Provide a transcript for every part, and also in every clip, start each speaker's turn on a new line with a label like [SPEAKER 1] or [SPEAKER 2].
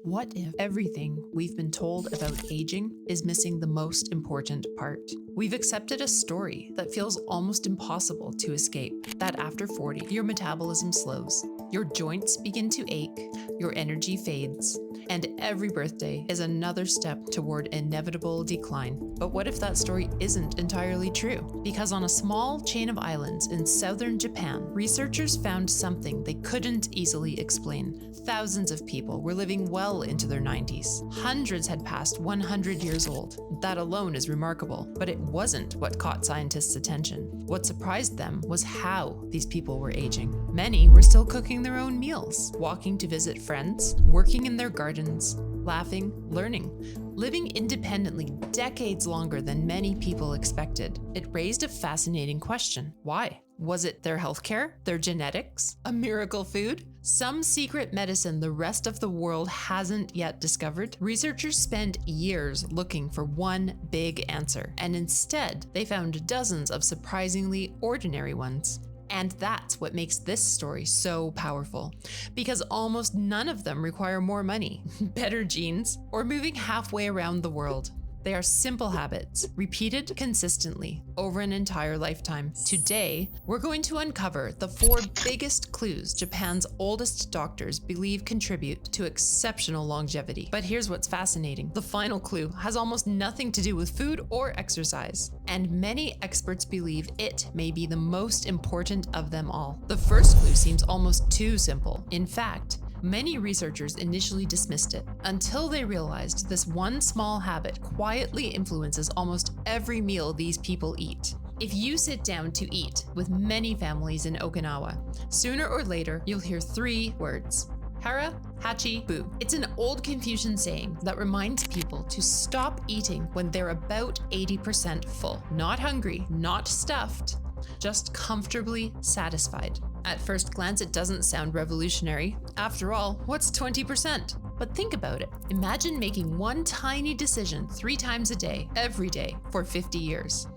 [SPEAKER 1] What if everything we've been told about aging is missing the most important part? We've accepted a story that feels almost impossible to escape, that after 40, your metabolism slows, your joints begin to ache, your energy fades, and every birthday is another step toward inevitable decline. But what if that story isn't entirely true? Because on a small chain of islands in southern Japan, researchers found something they couldn't easily explain. Thousands of people were living well into their 90s. Hundreds had passed 100 years old. That alone is remarkable, but it wasn't what caught scientists' attention. What surprised them was how these people were aging. Many were still cooking their own meals, walking to visit friends, working in their gardens, laughing, learning, living independently decades longer than many people expected. It raised a fascinating question. Why? Was it their healthcare, their genetics, a miracle food, some secret medicine the rest of the world hasn't yet discovered? Researchers spent years looking for one big answer, and instead, they found dozens of surprisingly ordinary ones. And that's what makes this story so powerful, because almost none of them require more money, better genes, or moving halfway around the world. They are simple habits, repeated consistently over an entire lifetime. Today, we're going to uncover the 4 biggest clues Japan's oldest doctors believe contribute to exceptional longevity. But here's what's fascinating. The final clue has almost nothing to do with food or exercise, and many experts believe it may be the most important of them all. The first clue seems almost too simple. In fact, many researchers initially dismissed it until they realized this one small habit quietly influences almost every meal these people eat. If you sit down to eat with many families in Okinawa, sooner or later you'll hear 3 words: hara, hachi, bu. It's an old Confucian saying that reminds people to stop eating when they're about 80% full. Not hungry, not stuffed, just comfortably satisfied. At first glance, it doesn't sound revolutionary. After all, what's 20%? But think about it. Imagine making one tiny decision 3 times a day, every day, for 50 years.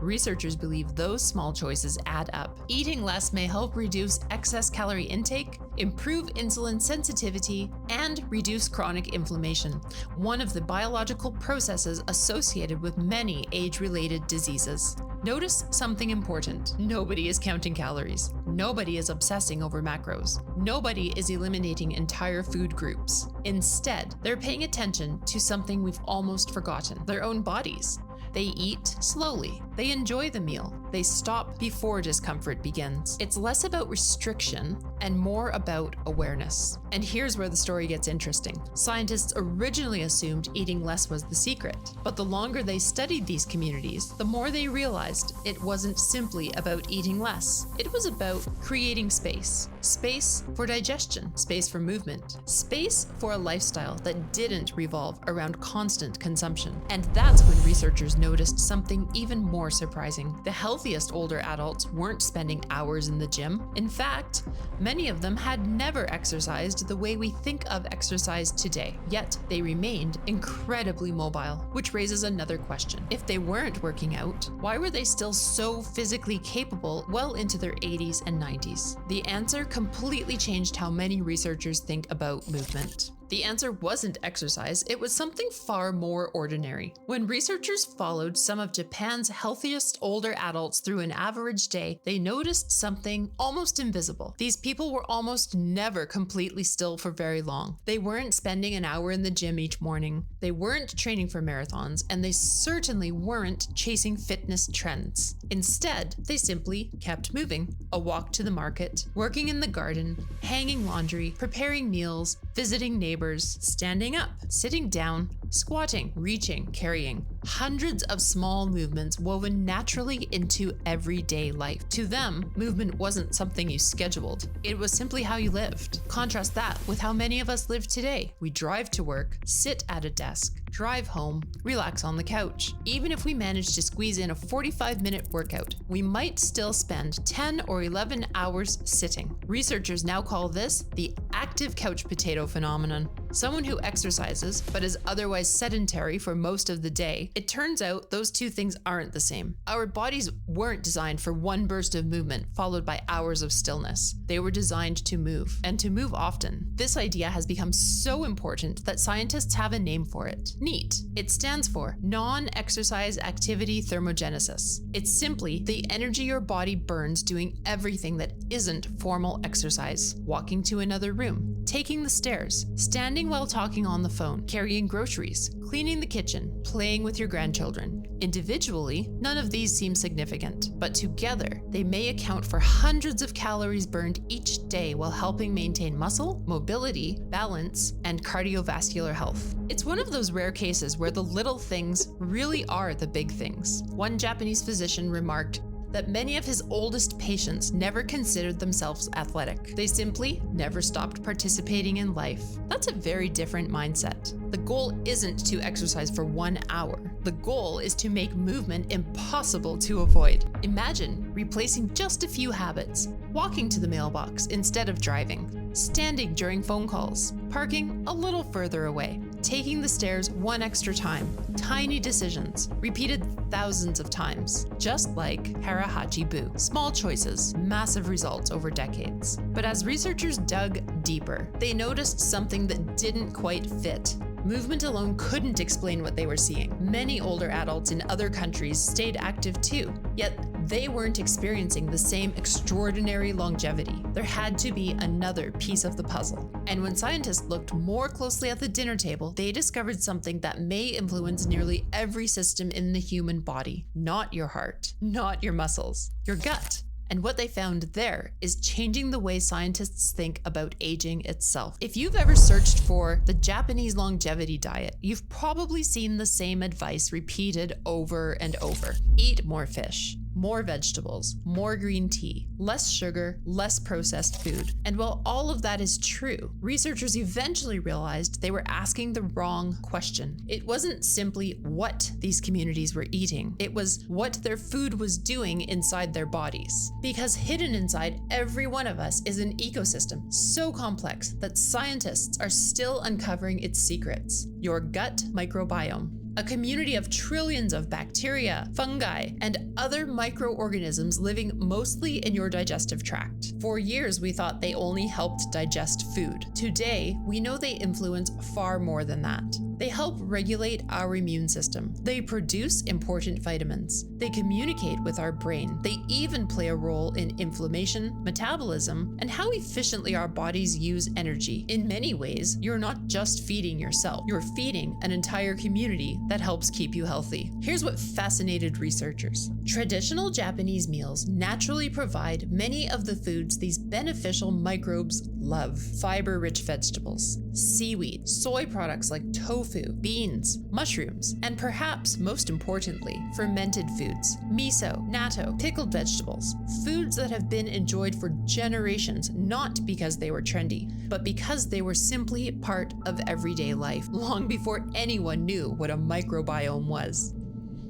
[SPEAKER 1] Researchers believe those small choices add up. Eating less may help reduce excess calorie intake, improve insulin sensitivity, and reduce chronic inflammation, one of the biological processes associated with many age-related diseases. Notice something important. Nobody is counting calories. Nobody is obsessing over macros. Nobody is eliminating entire food groups. Instead, they're paying attention to something we've almost forgotten: their own bodies. They eat slowly. They enjoy the meal. They stop before discomfort begins. It's less about restriction and more about awareness. And here's where the story gets interesting. Scientists originally assumed eating less was the secret, but the longer they studied these communities, the more they realized it wasn't simply about eating less. It was about creating space. Space for digestion, space for movement, space for a lifestyle that didn't revolve around constant consumption. And that's when researchers noticed something even more surprising. The healthiest older adults weren't spending hours in the gym. In fact, many of them had never exercised the way we think of exercise today, yet they remained incredibly mobile, which raises another question. If they weren't working out, why were they still so physically capable well into their 80s and 90s? The answer completely changed how many researchers think about movement. The answer wasn't exercise, it was something far more ordinary. When researchers followed some of Japan's healthiest older adults through an average day, they noticed something almost invisible. These people were almost never completely still for very long. They weren't spending an hour in the gym each morning, they weren't training for marathons, and they certainly weren't chasing fitness trends. Instead, they simply kept moving. A walk to the market, working in the garden, hanging laundry, preparing meals, visiting neighbors, standing up, sitting down, squatting, reaching, carrying. Hundreds of small movements woven naturally into everyday life. To them, movement wasn't something you scheduled. It was simply how you lived. Contrast that with how many of us live today. We drive to work, sit at a desk, drive home, relax on the couch. Even if we manage to squeeze in a 45-minute workout, we might still spend 10 or 11 hours sitting. Researchers now call this the active couch potato phenomenon. Someone who exercises but is otherwise sedentary for most of the day, it turns out those two things aren't the same. Our bodies weren't designed for one burst of movement followed by hours of stillness. They were designed to move, and to move often. This idea has become so important that scientists have a name for it. NEAT. It stands for Non-Exercise Activity Thermogenesis. It's simply the energy your body burns doing everything that isn't formal exercise. Walking to another room, taking the stairs, standing while talking on the phone, carrying groceries, cleaning the kitchen, playing with your grandchildren. Individually, none of these seem significant, but together, they may account for hundreds of calories burned each day while helping maintain muscle, mobility, balance, and cardiovascular health. It's one of those rare cases where the little things really are the big things. One Japanese physician remarked that many of his oldest patients never considered themselves athletic. They simply never stopped participating in life. That's a very different mindset. The goal isn't to exercise for 1 hour. The goal is to make movement impossible to avoid. Imagine replacing just a few habits: walking to the mailbox instead of driving, standing during phone calls, parking a little further away, taking the stairs one extra time. Tiny decisions, repeated thousands of times. Just like hara, hachi, bu. Small choices, massive results over decades. But as researchers dug deeper, they noticed something that didn't quite fit. Movement alone couldn't explain what they were seeing. Many older adults in other countries stayed active too, yet they weren't experiencing the same extraordinary longevity. There had to be another piece of the puzzle. And when scientists looked more closely at the dinner table, they discovered something that may influence nearly every system in the human body. Not your heart, not your muscles, your gut. And what they found there is changing the way scientists think about aging itself. If you've ever searched for the Japanese longevity diet, you've probably seen the same advice repeated over and over. Eat more fish, more vegetables, more green tea, less sugar, less processed food. And while all of that is true, researchers eventually realized they were asking the wrong question. It wasn't simply what these communities were eating, it was what their food was doing inside their bodies. Because hidden inside every one of us is an ecosystem so complex that scientists are still uncovering its secrets. Your gut microbiome. A community of trillions of bacteria, fungi, and other microorganisms living mostly in your digestive tract. For years, we thought they only helped digest food. Today, we know they influence far more than that. They help regulate our immune system. They produce important vitamins. They communicate with our brain. They even play a role in inflammation, metabolism, and how efficiently our bodies use energy. In many ways, you're not just feeding yourself. You're feeding an entire community that helps keep you healthy. Here's what fascinated researchers. Traditional Japanese meals naturally provide many of the foods these beneficial microbes love. Fiber-rich vegetables, seaweed, soy products like tofu, beans, mushrooms, and perhaps most importantly, fermented foods. Miso, natto, pickled vegetables. Foods that have been enjoyed for generations, not because they were trendy, but because they were simply part of everyday life, long before anyone knew what a microbiome was.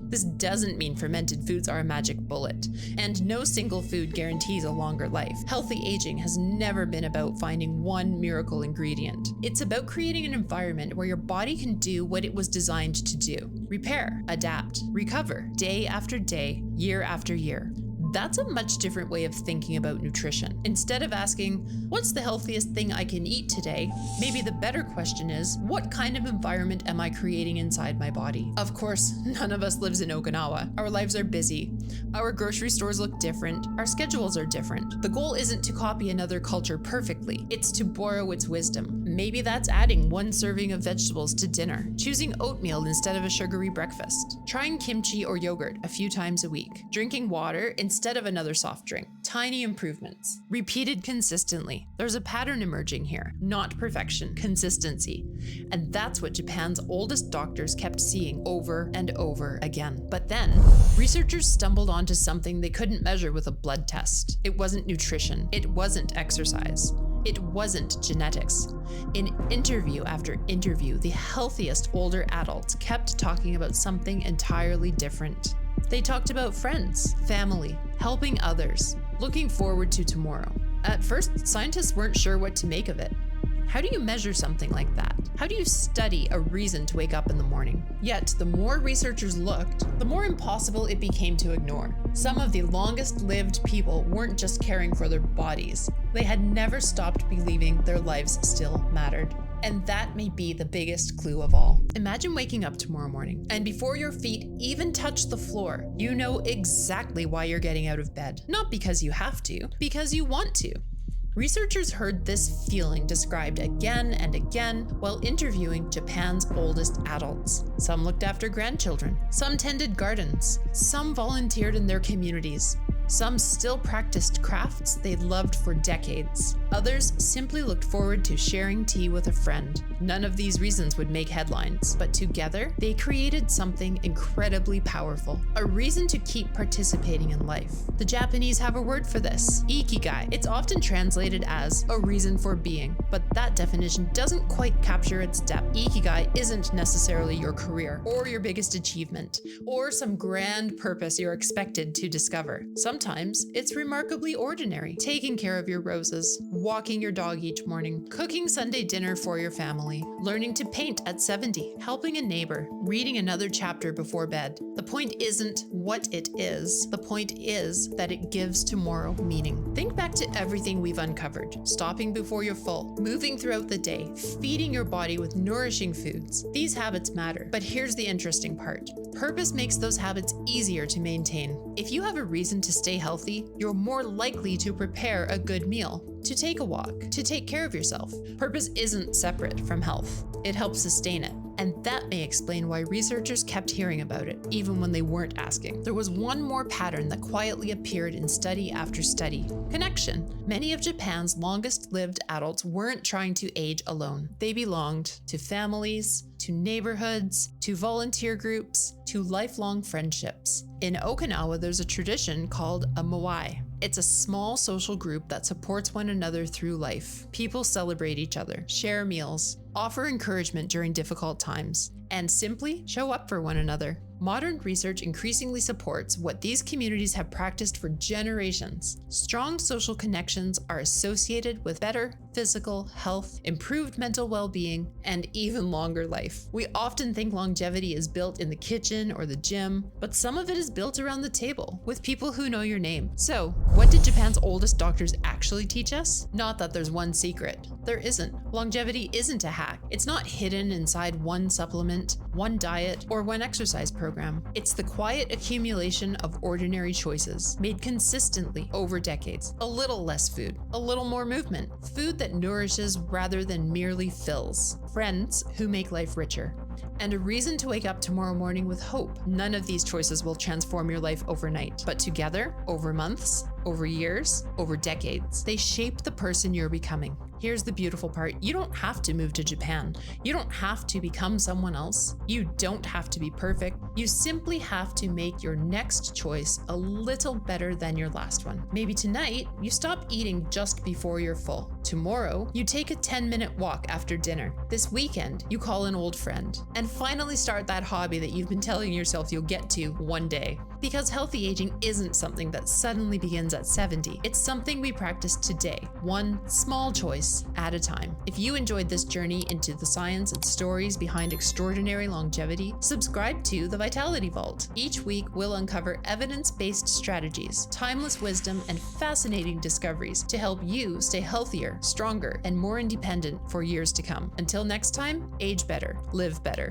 [SPEAKER 1] This doesn't mean fermented foods are a magic bullet, and no single food guarantees a longer life. Healthy aging has never been about finding one miracle ingredient. It's about creating an environment where your body can do what it was designed to do: repair, adapt, recover, day after day, year after year. That's a much different way of thinking about nutrition. Instead of asking, what's the healthiest thing I can eat today? Maybe the better question is, what kind of environment am I creating inside my body? Of course, none of us lives in Okinawa. Our lives are busy. Our grocery stores look different. Our schedules are different. The goal isn't to copy another culture perfectly. It's to borrow its wisdom. Maybe that's adding one serving of vegetables to dinner, choosing oatmeal instead of a sugary breakfast, trying kimchi or yogurt a few times a week, drinking water instead of another soft drink. Tiny improvements, repeated consistently. There's a pattern emerging here, not perfection, consistency. And that's what Japan's oldest doctors kept seeing over and over again. But then, researchers stumbled onto something they couldn't measure with a blood test. It wasn't nutrition. It wasn't exercise. It wasn't genetics. In interview after interview, the healthiest older adults kept talking about something entirely different. They talked about friends, family, helping others, looking forward to tomorrow. At first, scientists weren't sure what to make of it. How do you measure something like that? How do you study a reason to wake up in the morning? Yet, the more researchers looked, the more impossible it became to ignore. Some of the longest-lived people weren't just caring for their bodies. They had never stopped believing their lives still mattered. And that may be the biggest clue of all. Imagine waking up tomorrow morning, and before your feet even touch the floor, you know exactly why you're getting out of bed. Not because you have to, because you want to. Researchers heard this feeling described again and again while interviewing Japan's oldest adults. Some looked after grandchildren, some tended gardens, some volunteered in their communities. Some still practiced crafts they'd loved for decades. Others simply looked forward to sharing tea with a friend. None of these reasons would make headlines, but together, they created something incredibly powerful, a reason to keep participating in life. The Japanese have a word for this, ikigai. It's often translated as a reason for being, but that definition doesn't quite capture its depth. Ikigai isn't necessarily your career, or your biggest achievement, or some grand purpose you're expected to discover. Sometimes it's remarkably ordinary. Taking care of your roses, walking your dog each morning, cooking Sunday dinner for your family, learning to paint at 70, helping a neighbor, reading another chapter before bed. The point isn't what it is. The point is that it gives tomorrow meaning. Think back to everything we've uncovered. Stopping before you're full, moving throughout the day, feeding your body with nourishing foods. These habits matter. But here's the interesting part. Purpose makes those habits easier to maintain. If you have a reason to stay healthy, you're more likely to prepare a good meal, to take a walk, to take care of yourself. Purpose isn't separate from health. It helps sustain it. And that may explain why researchers kept hearing about it, even when they weren't asking. There was one more pattern that quietly appeared in study after study. Connection. Many of Japan's longest-lived adults weren't trying to age alone. They belonged to families, to neighborhoods, to volunteer groups, to lifelong friendships. In Okinawa, there's a tradition called a moai. It's a small social group that supports one another through life. People celebrate each other, share meals, offer encouragement during difficult times, and simply show up for one another. Modern research increasingly supports what these communities have practiced for generations. Strong social connections are associated with better physical health, improved mental well-being, and even longer life. We often think longevity is built in the kitchen or the gym, but some of it is built around the table with people who know your name. So, what did Japan's oldest doctors actually teach us? Not that there's one secret. There isn't. Longevity isn't a hack. It's not hidden inside one supplement, one diet, or one exercise program. It's the quiet accumulation of ordinary choices made consistently over decades. A little less food, a little more movement, food that nourishes rather than merely fills, friends who make life richer, and a reason to wake up tomorrow morning with hope. None of these choices will transform your life overnight, but together, over months, over years, over decades, they shape the person you're becoming. Here's the beautiful part. You don't have to move to Japan. You don't have to become someone else. You don't have to be perfect. You simply have to make your next choice a little better than your last one. Maybe tonight, you stop eating just before you're full. Tomorrow, you take a 10-minute walk after dinner. This weekend, you call an old friend. And finally start that hobby that you've been telling yourself you'll get to one day. Because healthy aging isn't something that suddenly begins at 70. It's something we practice today, one small choice at a time. If you enjoyed this journey into the science and stories behind extraordinary longevity, subscribe to The Vitality Vault. Each week, we'll uncover evidence-based strategies, timeless wisdom, and fascinating discoveries to help you stay healthier, stronger, and more independent for years to come. Until next time, age better, live better.